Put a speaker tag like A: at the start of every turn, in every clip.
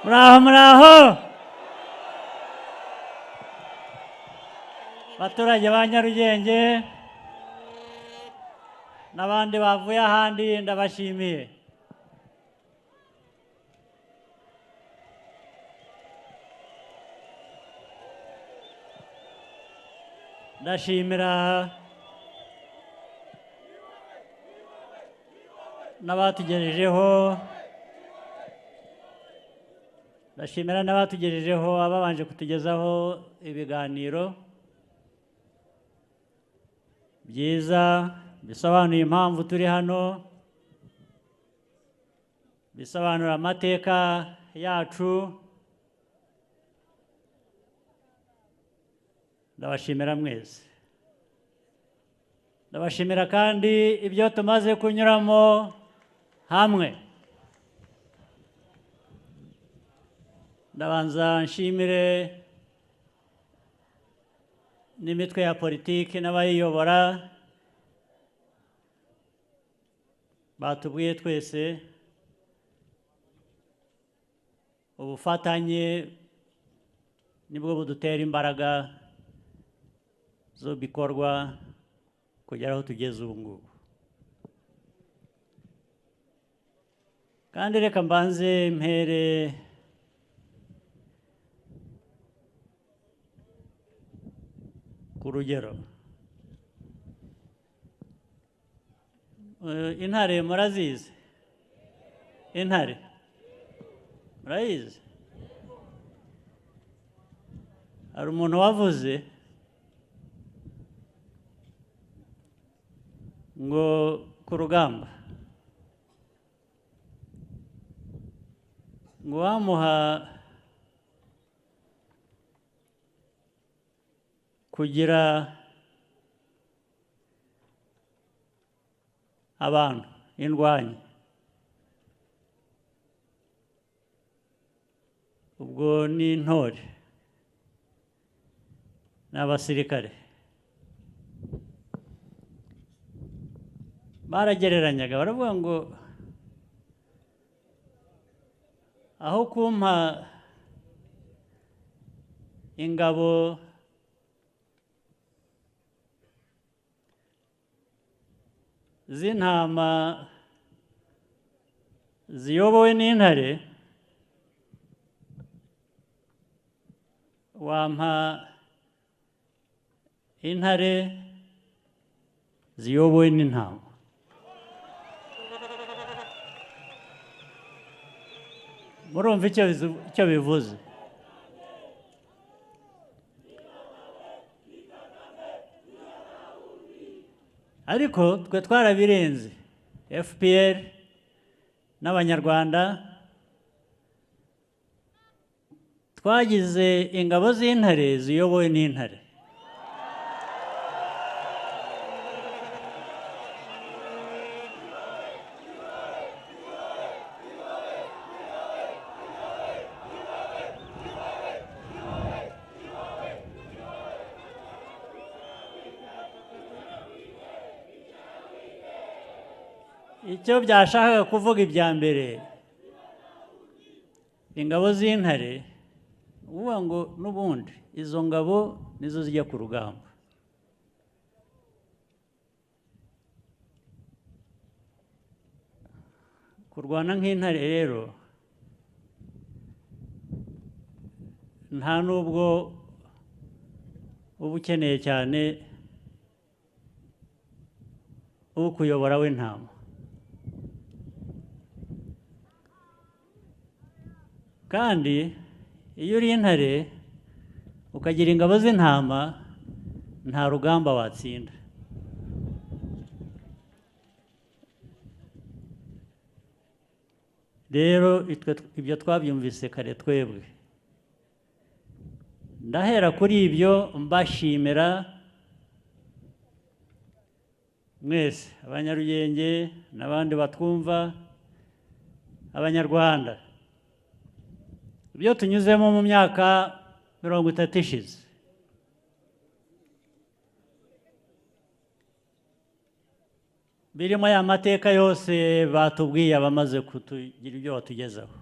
A: muraho muraho baturage ba Nyarugenge n'abandi bavuye ahandi ndabashimiye. Ndashimira n'abatugejejeho ababanje kutugezaho ibiganiro byiza bisobanuye impamvu turi hano, bisobanura amateka yacu. Ndabashimira mwese. Ndabashimira kandi ibyo tumaze kunyuramo hamwe. Ndabanza nshimire n'imitwe ya politiki n'abayiyobora batubwiye twese ubufatanye nibwo budutera imbaraga zo bikorwa kugera aho tugeze ubu ngubu. Kandi reka mbanze mpere ku rugero. Intare murazizi? Intare murayizi? Hari umuntu wavuze ngo ku rugamba ngo wamuha kugira abantu indwanyi, ubwo ni intore n'abasirikare. Baragereranyaga baravuga ngo aho kumpa ingabo z'intama ziyobowe n'intare, wampa intare ziyobowe n'intama. Murumva icyo bivuze? Ariko twe twarabirenze. FPR n'Abanyarwanda twagize ingabo z'intare ziyobowe n'intare. Icyo byashakaga kuvuga ibya mbere, ingabo z'intare, uvuga ngo n'ubundi izo ngabo nizo zijya ku rugamba. Kurwana nk'intare rero nta nubwo uba ukeneye cyane ukuyobora w'intama. Kandi iyo uri intare ukagira ingabo z'intama nta rugamba watsinda. Rero ibyo twabyumvise kare twebwe. Ndahera kuri ibyo mbashimira mwese Abanyarugenge n'abandi batwumva, Abanyarwanda, ibyo tunyuzemo mu myaka 30 ishize. Birimo ya mateka yose batubwiye abamaze kutugira ibyo batugezaho.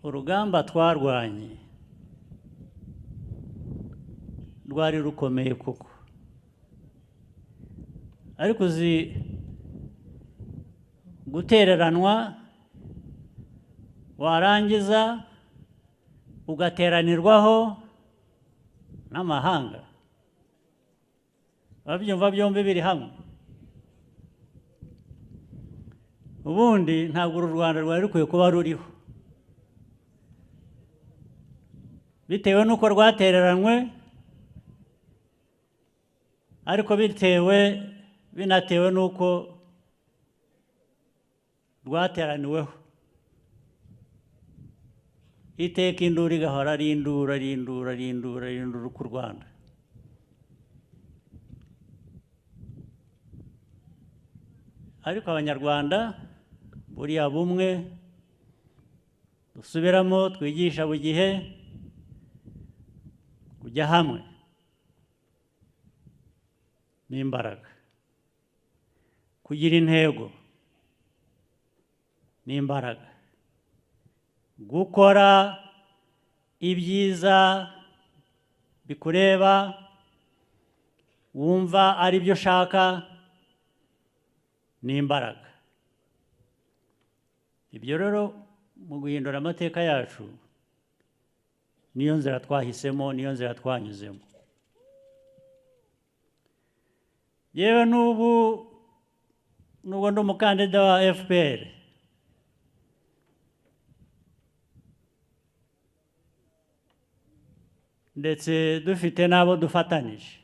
A: urugamba twarwanye rwari rukomeye koko, ariko uzi gutereranwa warangiza ugateranirwaho n'amahanga, babyumva byombi biri hamwe. Ubundi ntabwo uru Rwanda rwari rukwiye kuba ruriho, bitewe n'uko rwatereranywe, ariko binatewe n'uko rwateraniweho. Iteka induru igahora ari induru ku Rwanda. Ariko Abanyarwanda buriya bumwe dusubiramo twigisha buri gihe, kujya hamwe n'imbaraga, kugira intego n'imbaraga, gukora ibyiza bikureba wumva ari byo ushaka n'imbaraga. Ibyo rero mu guhindura amateka yacu niyo nzira twahisemo, niyo nzira twanyuzemo. Yewe nubwo ndi umukandida wa FPR, ndetse dufite n'abo dufatanije,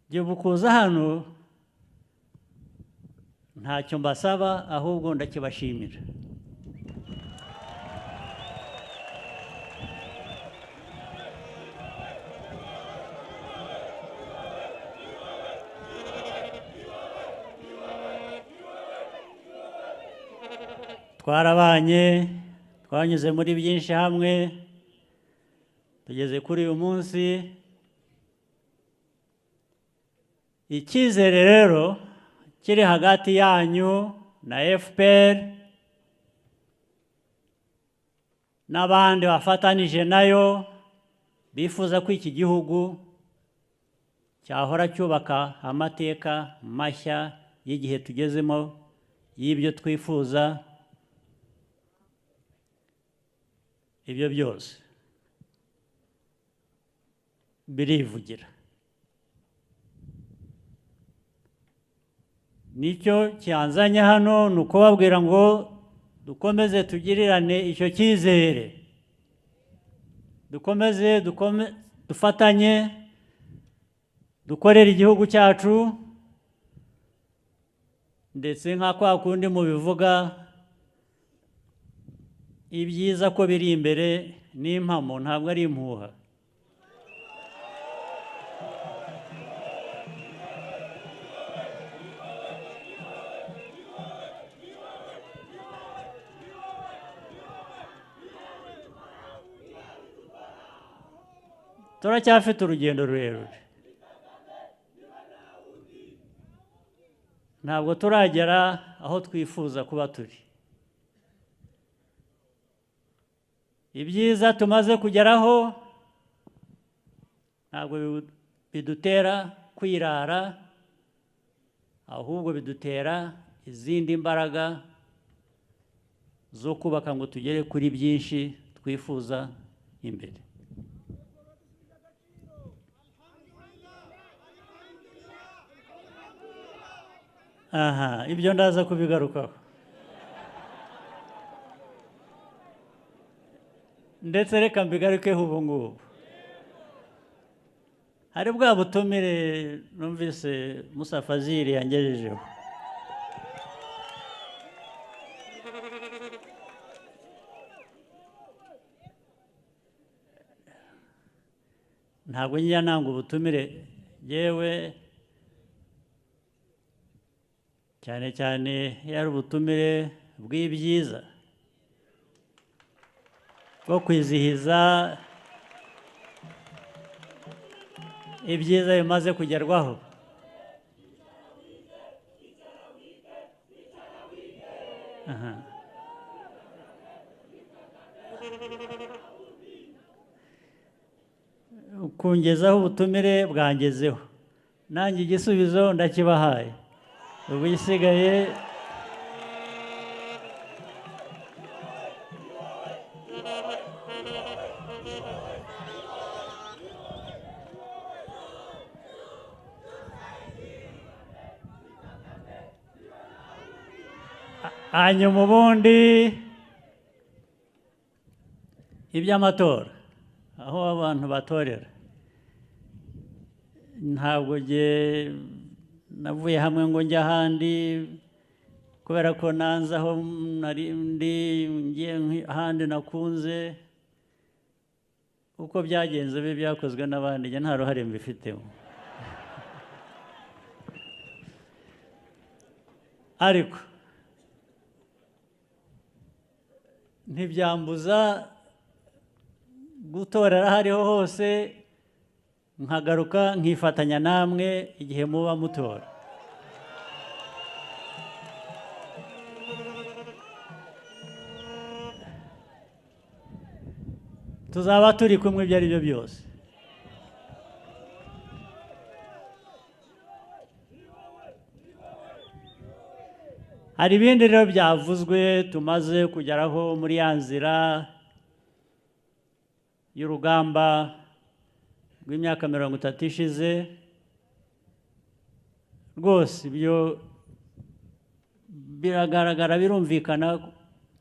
A: jye kuza hano ntacyo mbasaba, ahubwo ndakibashimira. Twarabanye, twanyuze muri byinshi hamwe, tugeze kuri uyu munsi. Icyizere rero kiri hagati yanyu na FPR n'abandi bafatanije nayo bifuza ko iki gihugu cyahora cyubaka amateka mashya y'igihe tugezemo, y'ibyo twifuza. Ibyo byose birivugira. Nicyo cyanzanye hano, ni ukubabwira ngo dukomeze tugirirane icyo cyizere, dufatanye, dukorere igihugu cyacu, ndetse nka kwa kundi mubivuga, ibyiza ko biri imbere n'impamo, ntabwo ari impuha. Turacyafite urugendo rurerure, ntabwo turagera aho twifuza kuba turi. Ibyiza tumaze kugeraho ntabwo bidutera kwirara, ahubwo bidutera izindi mbaraga zo kubaka ngo tugere kuri byinshi twifuza imbere. Aha, ibyo ndaza kubigarukaho. Ndetse reka mbigarukeho ubu ngubu. Hari bwa butumire numvise Musa Fazili yangejejeho. Ntabwo njya nanga ubutumire, yewe cyane cyane yari ubutumire bw'ibyiza, bwo kwizihiza ibyiza bimaze kugerwaho. Aha. kungezaho ubutumire bwangezeho, nanjye igisubizo ndakibahaye, ubu igisigaye hanyuma ubundi iby'amatora aho abantu batorera, ntabwo navuye hamwe ngo njye ahandi kubera ko nanze aho nari ndi ngiye ahandi nakunze. Uko byagenze bibi byakozwe n'abandi, njye nta ruhare mbifitemo. Ariko ntibyambuza gutorera aho ariho hose nkagaruka nkifatanya namwe igihe muba mutora. Tuzaba turi kumwe ibyo ari byo byose. Hari ibindi rero byavuzwe tumaze kugeraho muri ya nzira y'urugamba rw'imyaka 30 ishize. Rwose ibyo biragaragara, birumvikana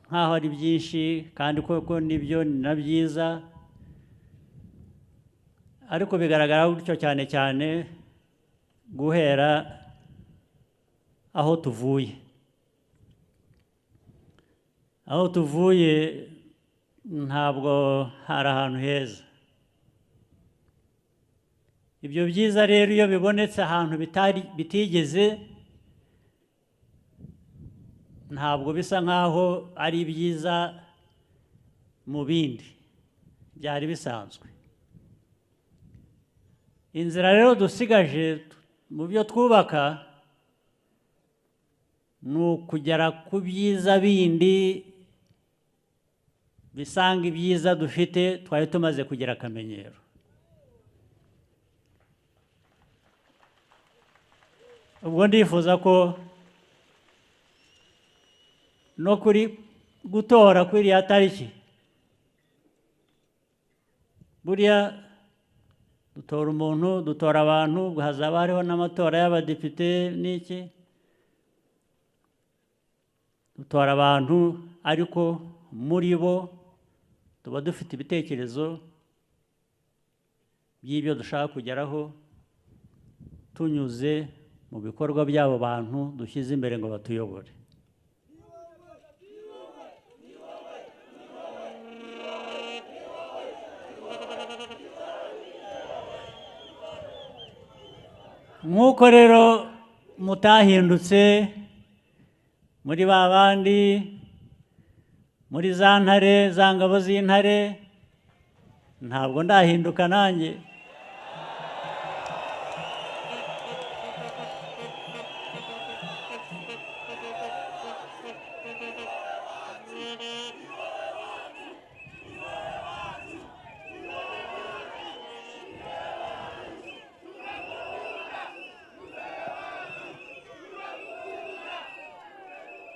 A: nk'aho ari byinshi, kandi koko nibyo ni na byiza, ariko bigaragara gutyo cyane cyane guhera aho tuvuye. Aho tuvuye ntabwo hari ahantu heza. Ibyo byiza rero iyo bibonetse ahantu bitigeze, ntabwo bisa nkaho ari byiza mu bindi byari bisanzwe. Inzira rero dusigaje mu byo twubaka ni ukugera ku byiza bindi bisanga ibyiza dufite twari tumaze kugira akamenyero. Ubwo ndifuza ko no kuri gutora kuri iriya tariki, buriya dutora umuntu, dutora abantu, hazaba hariho n'amatora y'abadepite n'iki, dutora abantu, ariko muri bo tuba dufite ibitekerezo by'ibyo dushaka kugeraho tunyuze mu bikorwa by'abo bantu dushyize imbere ngo batuyobore. Nk'uko rero mutahindutse muri ba bandi, muri za ntare, za ngabo z'intare, ntabwo ndahinduka nanjye.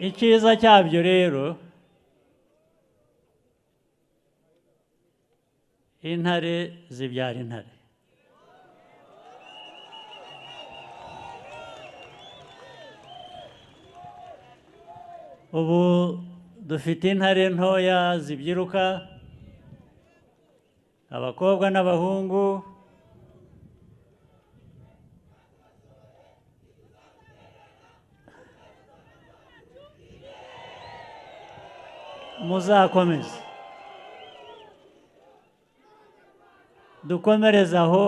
A: Icyiza cyabyo rero, intare zibyara intare. Ubu dufite intare ntoya zibyiruka, abakobwa n'abahungu, muzakomeze dukomereze aho.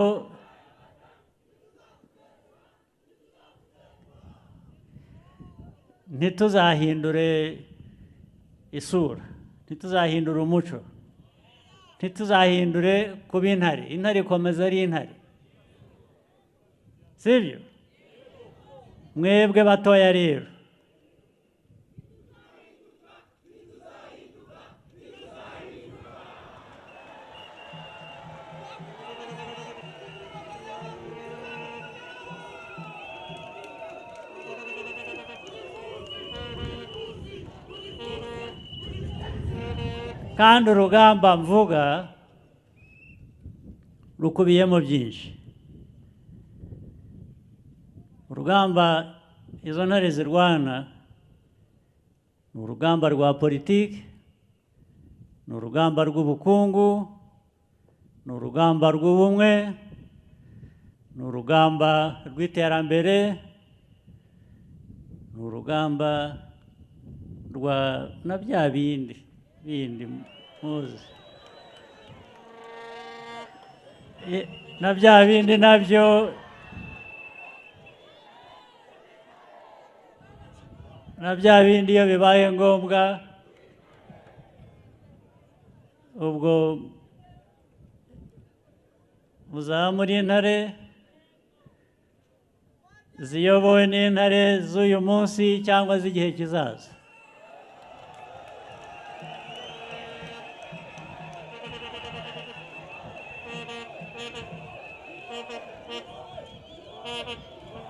A: Ntituzahindure isura, ntituzahindure umuco, ntituzahindure kuba intare. Intare ikomeza ari intare, sibyo? Mwebwe batoya rero, kandi urugamba mvuga rukubiyemo byinshi. Urugamba izo ntare zirwana ni urugamba rwa politiki, ni urugamba rw'ubukungu, ni urugamba rw'ubumwe, ni urugamba rw'iterambere, ni urugamba rwa na bya bindi muzi, na bya bindi nabyo iyo bibaye ngombwa ubwo muzaba muri intare ziyobowe n'intare z'uyu munsi cyangwa z'igihe kizaza.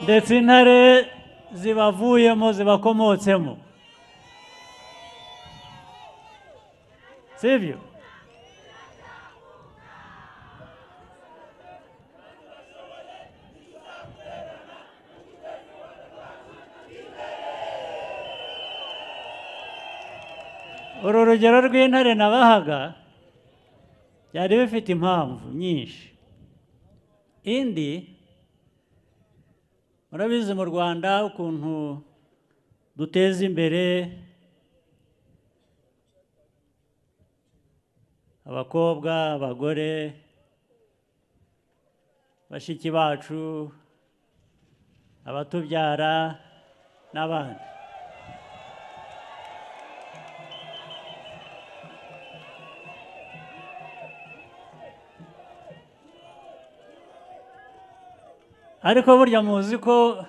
A: Ndetse intare zibavuyemo zibakomotsemo, sibyo? Uru rugero rw'intare nabahaga byari bifite impamvu nyinshi. Indi, murabizi mu Rwanda ukuntu duteza imbere abakobwa, abagore, bashiki bacu, abatubyara n'abandi. Ariko burya muzi ko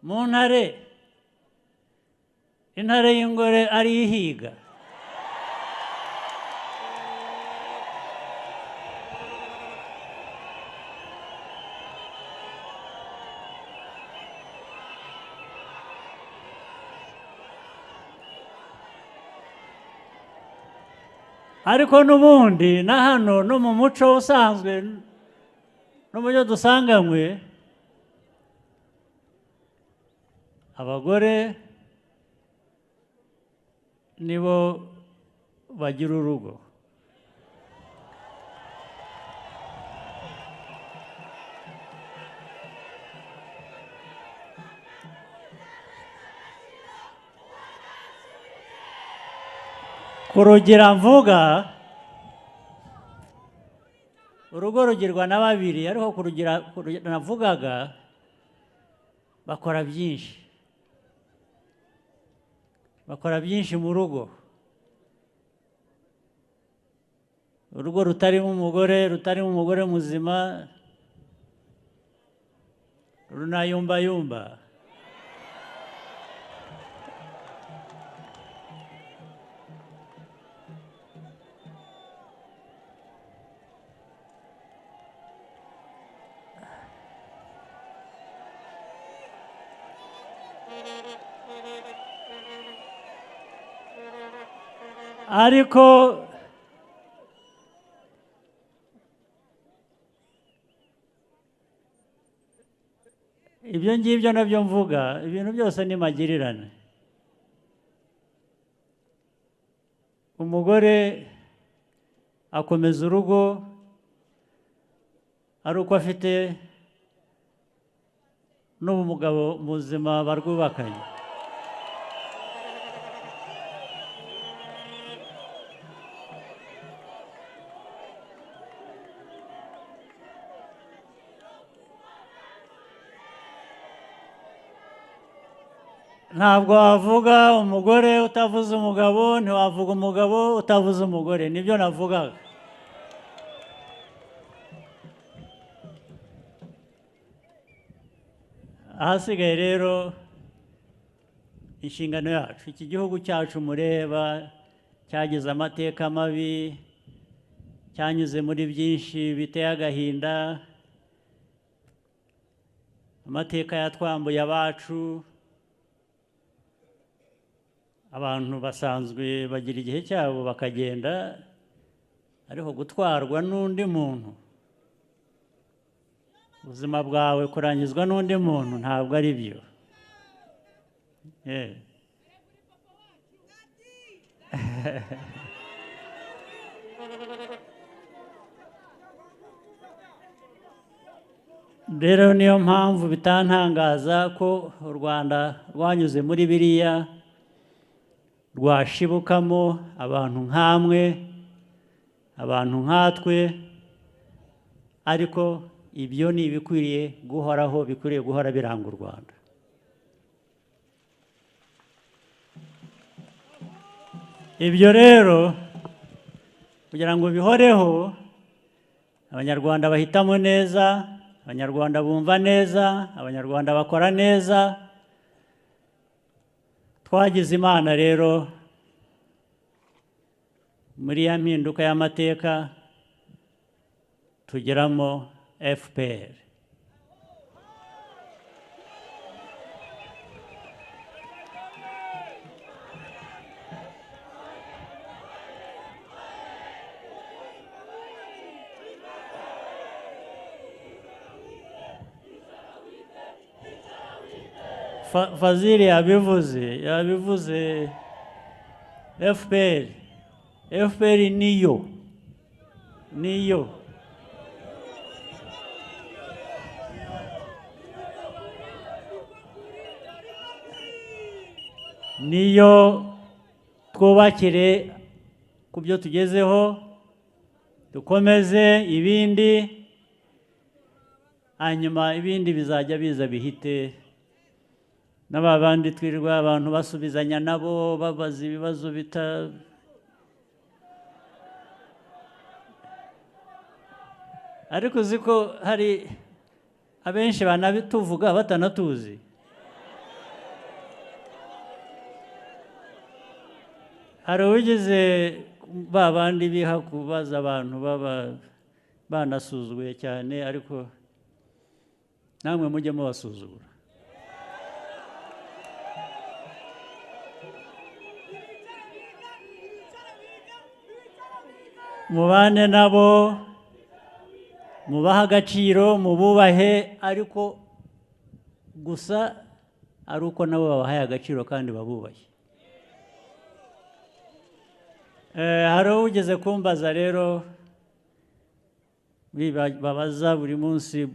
A: mu ntare, intare y'ingore ari ihiga. Ariko n'ubundi na hano no mu muco usanzwe no mu byo dusanganywe, abagore nibo bagira urugo. Kurugira mvuga, urugo rugirwa na babiri, ariko kurugira navugaga bakora byinshi. Bakora byinshi mu rugo. Urugo rutarimo umugore muzima runayumbayumba. Ariko ibyo ngibyo nabyo mvuga, ibintu byose ni magirirane. Umugore akomeza urugo ari uko afite n'umugabo muzima barwubakanye. Ntabwo wavuga umugore utavuze umugabo, ntiwavuga umugabo utavuze umugore. Nibyo navugaga. Ahasigaye rero inshingano yacu, iki gihugu cyacu mureba cyagize amateka mabi, cyanyuze muri byinshi biteye agahinda, amateka yatwambuye abacu, abantu basanzwe bagira igihe cyabo bakagenda, ariko gutwarwa n'undi muntu, ubuzima bwawe kurangizwa n'undi muntu, ntabwo ari byo. Rero niyo mpamvu bitantangaza ko u Rwanda rwanyuze muri biriya, rwashibukamo abantu nk'amwe, abantu nkatwe, ariko ibyo ni ibikwiriye guhoraho, bikwiriye guhora biranga u Rwanda. Ibyo rero kugira ngo bihoreho, Abanyarwanda bahitamo neza, Abanyarwanda bumva neza, Abanyarwanda bakora neza. Twagize Imana rero muri ya mpinduka y'amateka tugeramo FPR. Fazili yabivuze FPR niyo twubakire ku byo tugezeho, dukomeze ibindi, hanyuma ibindi bizajya biza bihite. N'aba bandi twirirwa abantu basubizanya nabo babaza ibibazo ariko uzi ko hari abenshi banabituvuga batanatuzi. Hari uwigeze ba bandi biha kubaza abantu baba banasuzuguye cyane, ariko namwe mujye mubasuzugura. Mubane nabo, mubahe agaciro, mububahe, ariko gusa ari uko nabo babahaye agaciro kandi babubahe. Hari ugeze kumbaza rero, babaza buri munsi,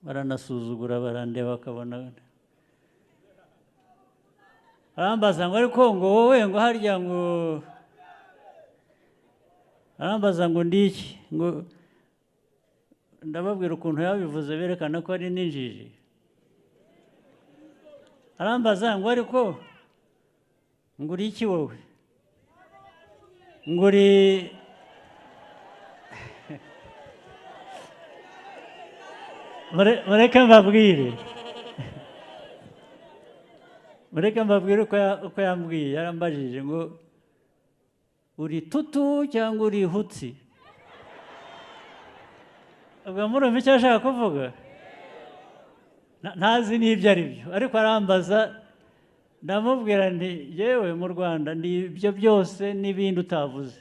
A: baranasuzugura, barandeba bakabona, arambaza ngo ariko ngo wowe ngo harya ngo, arambaza ngo ndiki, ngo ndababwira ukuntu yabivuze berekana ko ari n'injiji. Arambaza ngo ariko ngo uri iki wowe, ngo uri mureke mbabwire uko yambwiye. Yarambajije ngo uri tutu cyangwa uri hutsi. Ubwo murumva icyo ashaka kuvuga? Ntazi n'ibyo ari byo, ariko arambaza, ndamubwira nti yewe mu Rwanda ni ibyo byose n'ibindi utavuze.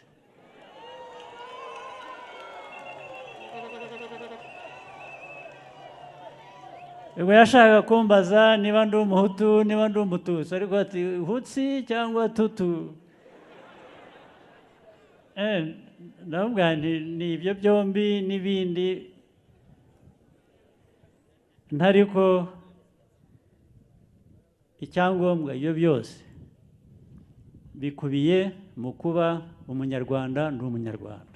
A: Ubwo yashaka kumbaza niba ndi umuhutu, niba ndi umututsi, ariko ati hutsi cyangwa tutu. Ndamubwira nti ni ibyo byombi n'ibindi, ntariko icyangombwa ibyo byose bikubiye mu kuba umunyarwanda ndi umunyarwanda.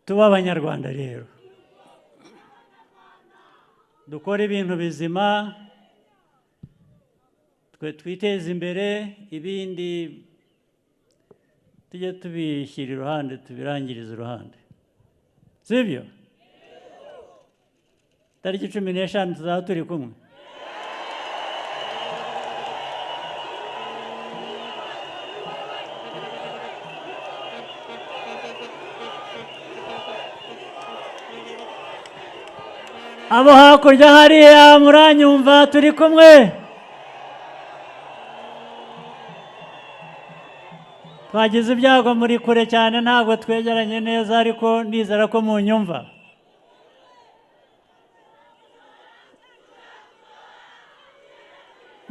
A: Tuba abanyarwanda rero, dukora ibintu bizima, twe twiteze imbere, ibindi tujye tubishyira iruhande, tubirangiriza iruhande, sibyo? Tariki 15 tuzaba turi kumwe. abo hakurya hariya muranyumva turi kumwe? Twagize ibyago muri kure cyane ntabwo twegeranye neza ariko ndizera ko munyumva.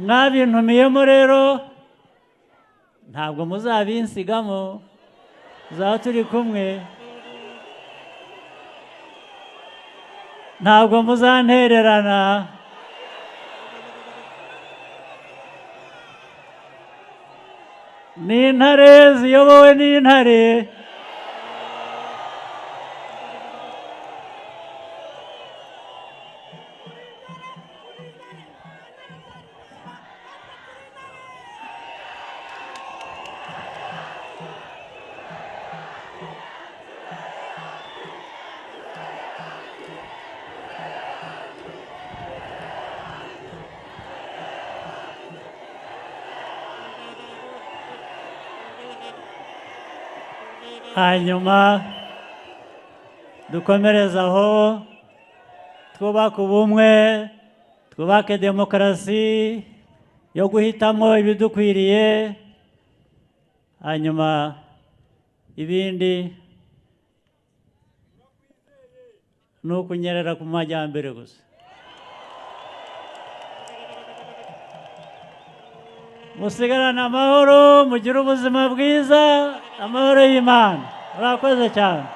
A: Mwabintumiyemo rero ntabwo muzabinsigamo, tuzaba turi kumwe, ntabwo muzantererana. Ni intare ziyobowe n'intare. Hanyuma dukomereze aho, twubake ubumwe, twubake demokarasi yo guhitamo ibidukwiriye, hanyuma ibindi ni ukunyerera ku majyambere gusa. Musigarane amahoro, mugire ubuzima bwiza, amahoro y'Imana. Murakoze cyane.